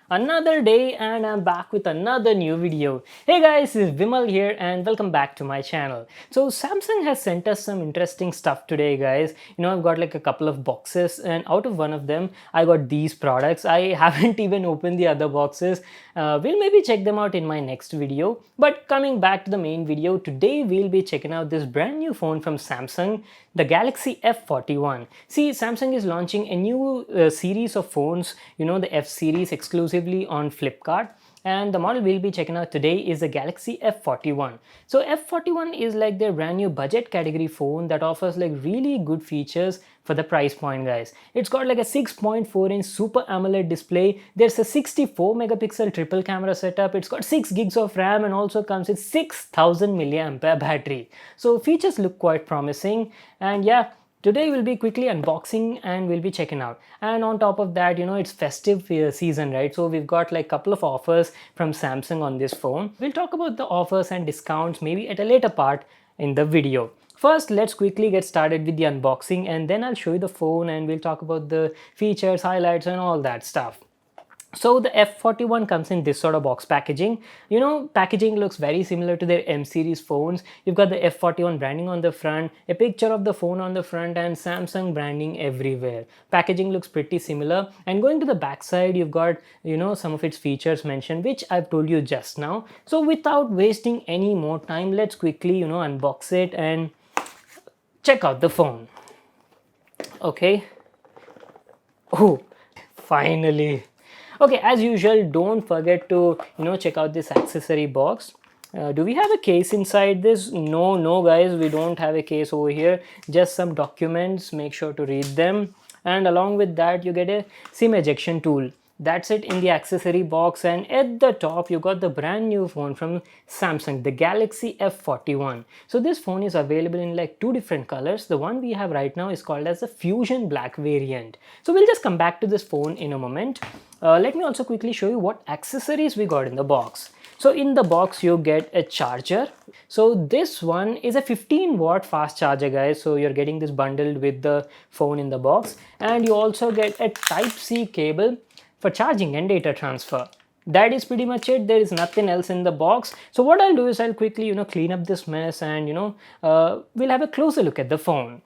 Another day and I'm back with another new video. Hey guys, this is Vimal here and welcome back to my channel. So Samsung has sent us some interesting stuff today guys. I've got like a couple of boxes and out of one of them I got these products. I haven't even opened the other boxes. We'll maybe check them out in my next video. But coming back to the main video, today we'll be checking out this brand new phone from Samsung, the Galaxy F41. See, Samsung is launching a new series of phones, the F series exclusively on Flipkart. And the model we'll be checking out today is the Galaxy F41. So F41 is like their brand new budget category phone that offers like really good features for the price point guys. It's got like a 6.4 inch Super AMOLED display. There's a 64 megapixel triple camera setup. It's got 6 gigs of RAM and also comes with 6000 milliampere battery. So features look quite promising, and yeah, today we'll be quickly unboxing and we'll be checking out. And on top of that, it's festive season, right? So we've got like a couple of offers from Samsung on this phone. We'll talk about the offers and discounts maybe at a later part in the video. First, let's quickly get started with the unboxing and then I'll show you the phone and we'll talk about the features, highlights and all that stuff. So the F41 comes in this sort of box packaging. Packaging looks very similar to their M series phones. You've got the F41 branding on the front, a picture of the phone on the front and Samsung branding everywhere. Packaging looks pretty similar, and going to the back side, you've got, some of its features mentioned, which I've told you just now. So without wasting any more time, let's quickly, unbox it and check out the phone. Okay. Oh, finally. Okay, as usual, don't forget to check out this accessory box. Do we have a case inside this? No guys, we don't have a case over here. Just some documents. Make sure to read them. And along with that, you get a SIM ejection tool. That's it in the accessory box, and at the top you got the brand new phone from Samsung, the Galaxy F41. So this phone is available in like two different colors. The one we have right now is called as the Fusion Black variant. So we'll just come back to this phone in a moment. Let me also quickly show you what accessories we got in the box. So in the box you get a charger. So this one is a 15-watt fast charger guys. So you're getting this bundled with the phone in the box, and you also get a Type-C cable for charging and data transfer. That is pretty much it. There is nothing else in the box. So what I'll do is I'll quickly clean up this mess and we'll have a closer look at the phone.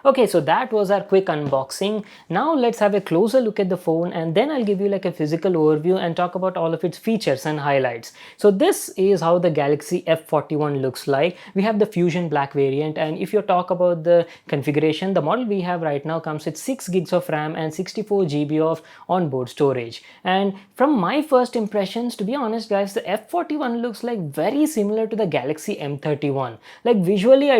Okay, so that was our quick unboxing. Now let's have a closer look at the phone and then I'll give you like a physical overview and talk about all of its features and highlights. So this is how the Galaxy F41 looks like. We have the Fusion Black variant, and if you talk about the configuration, the model we have right now comes with 6 gigs of RAM and 64 GB of onboard storage. And from my first impressions, to be honest guys, the F41 looks like very similar to the Galaxy M31. Like visually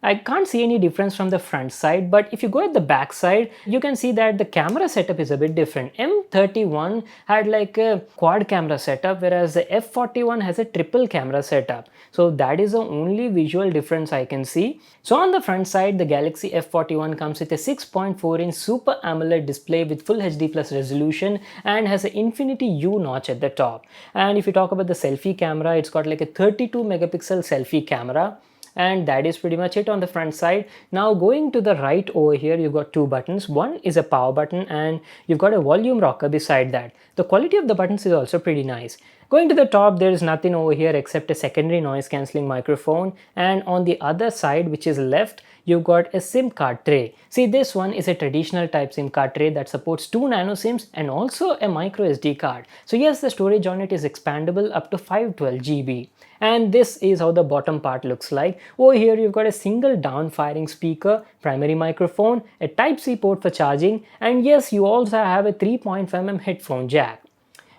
I can't see any difference from the front side, but if you go at the back side, you can see that the camera setup is a bit different. M31 had like a quad camera setup, whereas the F41 has a triple camera setup. So that is the only visual difference I can see. So on the front side, the Galaxy F41 comes with a 6.4 inch Super AMOLED display with Full HD Plus resolution and has an Infinity U notch at the top. And if you talk about the selfie camera, it's got like a 32 megapixel selfie camera. And that is pretty much it on the front side. Now going to the right over here, you've got two buttons. One is a power button and you've got a volume rocker beside that. The quality of the buttons is also pretty nice. Going to the top, there is nothing over here except a secondary noise cancelling microphone, and on the other side, which is left, you've got a SIM card tray. See, this one is a traditional type SIM card tray that supports 2 nano SIMs and also a micro SD card. So yes, the storage on it is expandable up to 512 GB. And this is how the bottom part looks like. Over here you've got a single down firing speaker, primary microphone, a Type-C port for charging, and yes, you also have a 3.5mm headphone jack.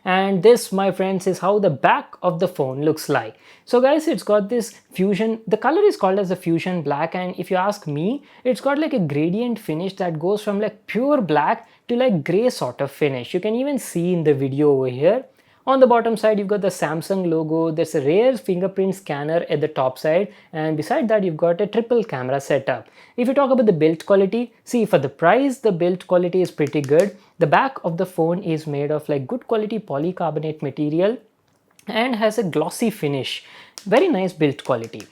And this, my friends, is how the back of the phone looks like. So guys, it's got this Fusion, the color is called as the Fusion Black, and if you ask me, it's got like a gradient finish that goes from like pure black to like grey sort of finish. You can even see in the video over here. On the bottom side, you've got the Samsung logo. There's a rear fingerprint scanner at the top side, and beside that you've got a triple camera setup. If you talk about the build quality, see, for the price, the build quality is pretty good. The back of the phone is made of like good quality polycarbonate material and has a glossy finish. Very nice build quality.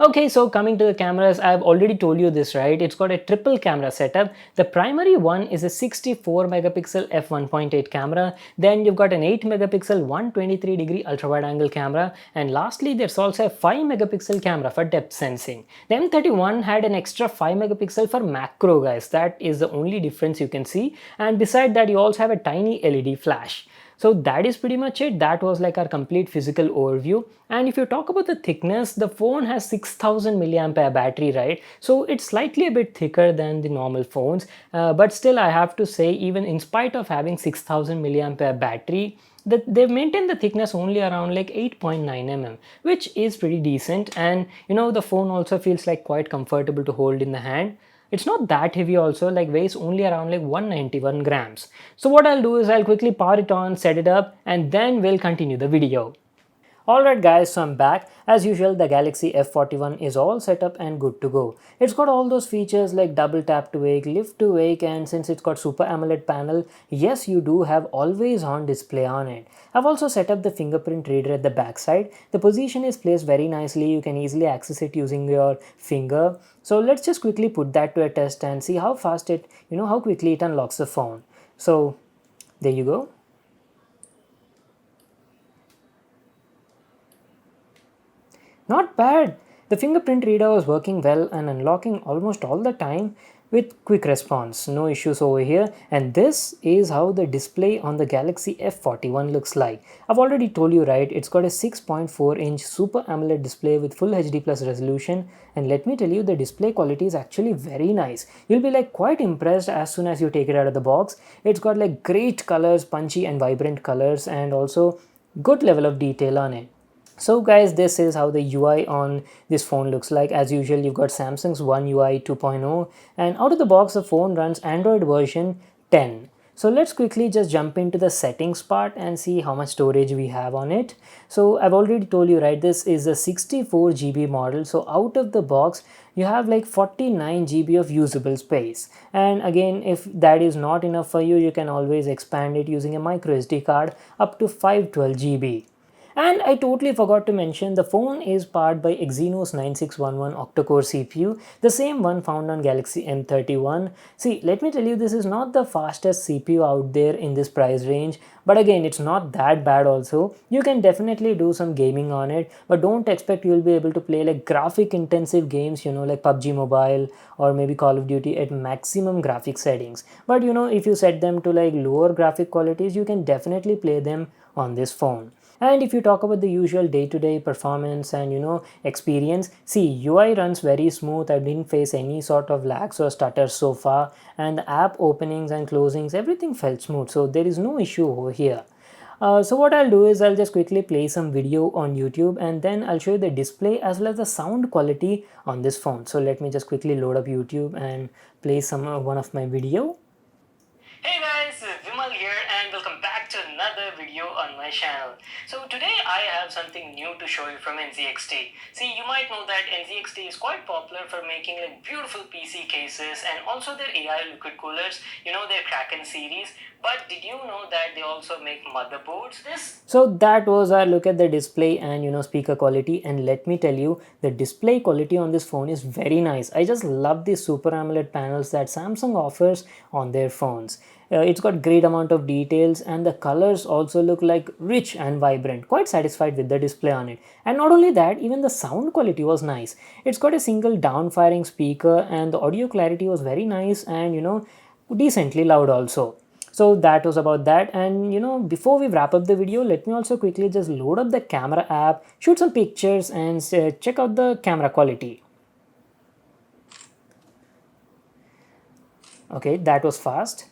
Okay, so coming to the cameras, I've already told you this, right? It's got a triple camera setup. The primary one is a 64 megapixel f1.8 camera. Then you've got an 8 megapixel 123-degree ultra wide angle camera. And lastly, there's also a 5 megapixel camera for depth sensing. The M31 had an extra 5 megapixel for macro, guys. That is the only difference you can see. And beside that, you also have a tiny LED flash. So that is pretty much it. That was like our complete physical overview. And if you talk about the thickness, the phone has 6000 milliampere battery, right? So it's slightly a bit thicker than the normal phones. But still, I have to say, even in spite of having 6000 milliampere battery, that they've maintained the thickness only around like 8.9 mm, which is pretty decent. And the phone also feels like quite comfortable to hold in the hand. It's not that heavy also, like weighs only around like 191 grams. So what I'll do is I'll quickly power it on, set it up, and then we'll continue the video. Alright guys, so I'm back. As usual, the Galaxy F41 is all set up and good to go. It's got all those features like double tap to wake, lift to wake, and since it's got Super AMOLED panel, yes, you do have always on display on it. I've also set up the fingerprint reader at the back side. The position is placed very nicely. You can easily access it using your finger. So let's just quickly put that to a test and see how fast it, how quickly it unlocks the phone. So there you go. Not bad. The fingerprint reader was working well and unlocking almost all the time with quick response. No issues over here. And this is how the display on the Galaxy F41 looks like. I've already told you, right, it's got a 6.4-inch Super AMOLED display with Full HD Plus resolution. And let me tell you, the display quality is actually very nice. You'll be like quite impressed as soon as you take it out of the box. It's got like great colors, punchy and vibrant colors, and also good level of detail on it. So guys, this is how the UI on this phone looks like. As usual, you've got Samsung's One UI 2.0, and out of the box the phone runs Android version 10. So let's quickly just jump into the settings part and see how much storage we have on it. So I've already told you, right, this is a 64 GB model. So out of the box you have like 49 GB of usable space. And again, if that is not enough for you, you can always expand it using a micro SD card up to 512 GB. And I totally forgot to mention, the phone is powered by Exynos 9611 octa-core CPU, the same one found on Galaxy M31. See, let me tell you, this is not the fastest CPU out there in this price range, but again, it's not that bad also. You can definitely do some gaming on it, but don't expect you'll be able to play like graphic intensive games, like PUBG Mobile or maybe Call of Duty at maximum graphic settings. But if you set them to like lower graphic qualities, you can definitely play them on this phone. And if you talk about the usual day-to-day performance and experience, see, UI runs very smooth. I didn't face any sort of lags or stutters so far, and the app openings and closings, everything felt smooth, so there is no issue over here. So what I'll do is I'll just quickly play some video on YouTube, and then I'll show you the display as well as the sound quality on this phone. So let me just quickly load up YouTube and play one of my video. Hey guys, Vimal here and welcome back to another video on my channel. So today I have something new to show you from NZXT. See, you might know that NZXT is quite popular for making like beautiful PC cases and also their AI liquid coolers, their Kraken series. But did you know that they also make motherboards? So that was our look at the display and speaker quality, and let me tell you, the display quality on this phone is very nice. I just love the Super AMOLED panels that Samsung offers on their phones. It's got great amount of details and the colors also look like rich and vibrant. Quite satisfied with the display on it. And not only that, even the sound quality was nice. It's got a single down firing speaker and the audio clarity was very nice and decently loud also. So that was about that. And before we wrap up the video, let me also quickly just load up the camera app, shoot some pictures and check out the camera quality. Okay, that was fast.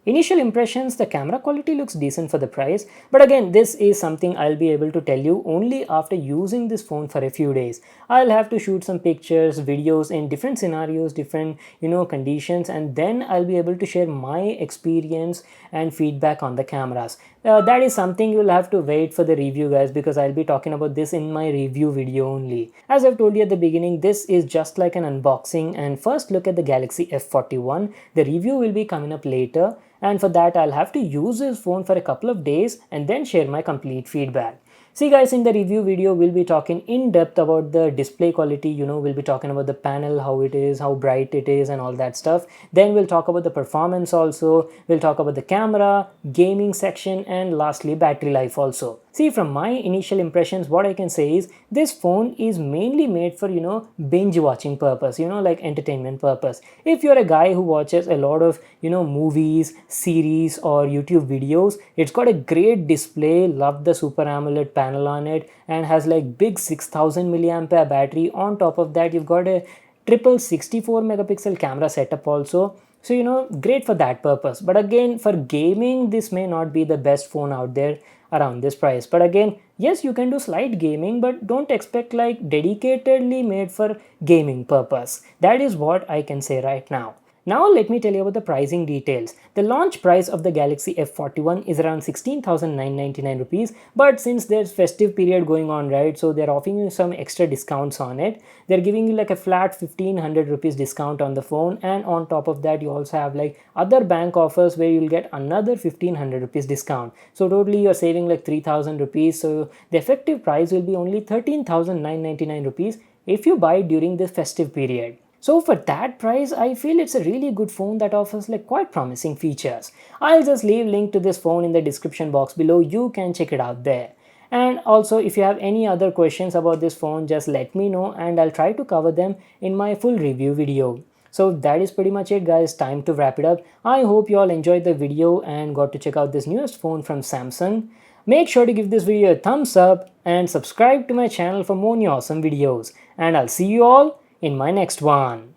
Initial impressions, the camera quality looks decent for the price, but again, this is something I'll be able to tell you only after using this phone for a few days. I'll have to shoot some pictures, videos in different scenarios, different conditions, and then I'll be able to share my experience and feedback on the cameras. That is something you'll have to wait for the review, guys, because I'll be talking about this in my review video only. As I've told you at the beginning, this is just like an unboxing and first look at the Galaxy F41. The review will be coming up later, and for that I'll have to use this phone for a couple of days and then share my complete feedback. See guys, in the review video, we'll be talking in depth about the display quality, we'll be talking about the panel, how it is, how bright it is and all that stuff. Then we'll talk about the performance also, we'll talk about the camera, gaming section, and lastly battery life also. See, from my initial impressions, what I can say is this phone is mainly made for, binge watching purpose, like entertainment purpose. If you're a guy who watches a lot of, movies, series or YouTube videos, it's got a great display, love the Super AMOLED panel on it, and has like big 6000 milliampere battery. On top of that, you've got a triple 64 megapixel camera setup also. So great for that purpose. But again, for gaming, this may not be the best phone out there around this price. But again, yes, you can do slight gaming, but don't expect like dedicatedly made for gaming purpose. That is what I can say right now. Now let me tell you about the pricing details. The launch price of the Galaxy F41 is around 16,999 rupees, but since there's festive period going on, right, so they're offering you some extra discounts on it. They're giving you like a flat 1500 rupees discount on the phone, and on top of that you also have like other bank offers where you'll get another 1500 rupees discount. So totally you're saving like 3000 rupees. So the effective price will be only 13,999 rupees if you buy during the festive period. So for that price, I feel it's a really good phone that offers like quite promising features. I'll just leave link to this phone in the description box below. You can check it out there. And also, if you have any other questions about this phone, just let me know and I'll try to cover them in my full review video. So that is pretty much it guys, time to wrap it up. I hope you all enjoyed the video and got to check out this newest phone from Samsung. Make sure to give this video a thumbs up and subscribe to my channel for more new awesome videos. And I'll see you all in my next one.